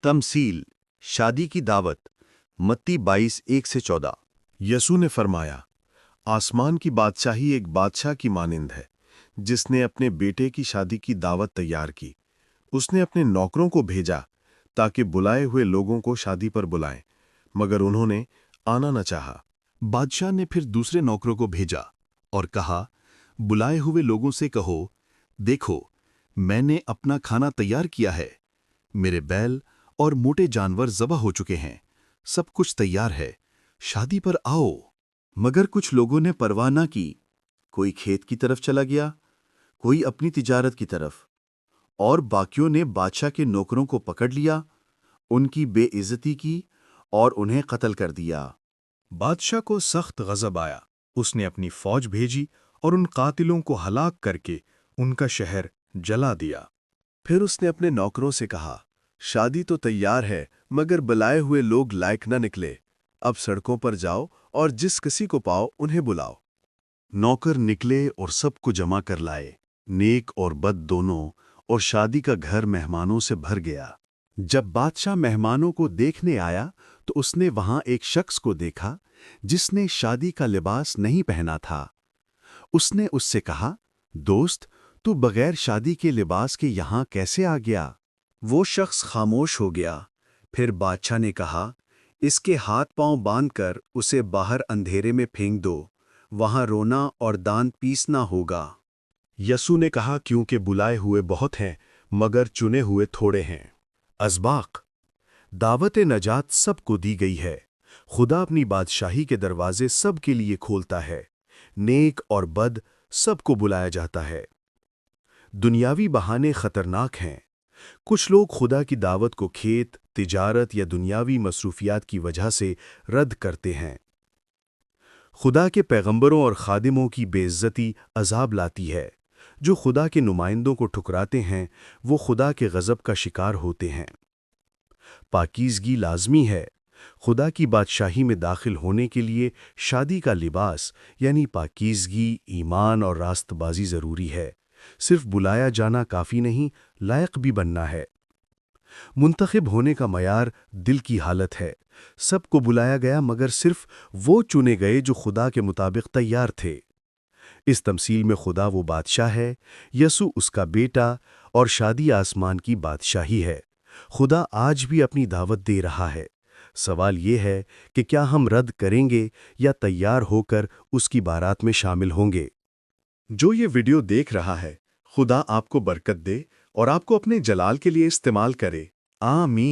तमसील शादी की दावत मत्ती 22:1-14। यसू ने फरमाया, आसमान की बादशाही एक बादशाह की मानिंद है जिसने अपने बेटे की शादी की दावत तैयार की। उसने अपने नौकरों को भेजा ताकि बुलाए हुए लोगों को शादी पर बुलाएं, मगर उन्होंने आना न चाहा। बादशाह ने फिर दूसरे नौकरों को भेजा और कहा, बुलाए हुए लोगों से कहो, देखो, मैंने अपना खाना तैयार किया है। मेरे बैल और मोटे जानवर ज़बह हो चुके हैं, सब कुछ तैयार है, शादी पर आओ। मगर कुछ लोगों ने परवाह न की। कोई खेत की तरफ चला गया, कोई अपनी तिजारत की तरफ, और बाकियों ने बादशाह के नौकरों को पकड़ लिया, उनकी बेइज्जती की और उन्हें कत्ल कर दिया। बादशाह को सख्त गजब आया। उसने अपनी फौज भेजी और उन कातिलों को हलाक करके उनका शहर जला दिया। फिर उसने अपने नौकरों से कहा, शादी तो तैयार है मगर बुलाए हुए लोग लायक न निकले। अब सड़कों पर जाओ और जिस किसी को पाओ उन्हें बुलाओ। नौकर निकले और सबको जमा कर लाए, नेक और बद दोनों, और शादी का घर मेहमानों से भर गया। जब बादशाह मेहमानों को देखने आया तो उसने वहां एक शख्स को देखा जिसने शादी का लिबास नहीं पहना था। उसने उससे कहा, दोस्त, तू बगैर शादी के लिबास के यहां कैसे आ गया? वो शख्स खामोश हो गया। फिर बादशाह ने कहा, इसके हाथ पांव बांधकर उसे बाहर अंधेरे में फेंक दो, वहां रोना और दांत पीसना होगा। यसू ने कहा, क्योंकि बुलाए हुए बहुत हैं मगर चुने हुए थोड़े हैं। अज़बाक दावत नजात सबको दी गई है। खुदा अपनी बादशाही के दरवाजे सब के लिए खोलता है। नेक और बद सबको बुलाया जाता है। दुनियावी बहाने खतरनाक हैं। कुछ लोग खुदा की दावत को खेत, तिजारत या दुनियावी मसरूफियात की वजह से रद्द करते हैं। खुदा के पैगंबरों और खादिमों की बेइज्जती अजाब लाती है। जो खुदा के नुमाइंदों को ठुकराते हैं वो खुदा के गज़ब का शिकार होते हैं। पाकीज़गी लाज़मी है। खुदा की बादशाही में दाखिल होने के लिए शादी का लिबास यानी पाकीज़गी, ईमान और रास्तबाजी ज़रूरी है। सिर्फ बुलाया जाना काफ़ी नहीं, लायक भी बनना है। मुंतखब होने का मयार दिल की हालत है। सबको बुलाया गया मगर सिर्फ वो चुने गए जो खुदा के मुताबिक तैयार थे। इस तमसील में खुदा वो बादशाह है, यसू उसका बेटा, और शादी आसमान की बादशाही है। खुदा आज भी अपनी दावत दे रहा है। सवाल ये है कि क्या हम रद्द करेंगे या तैयार होकर उसकी बारात में शामिल होंगे। जो ये वीडियो देख रहा है, खुदा आपको बरकत दे और आपको अपने जलाल के लिए इस्तेमाल करे। आमीन।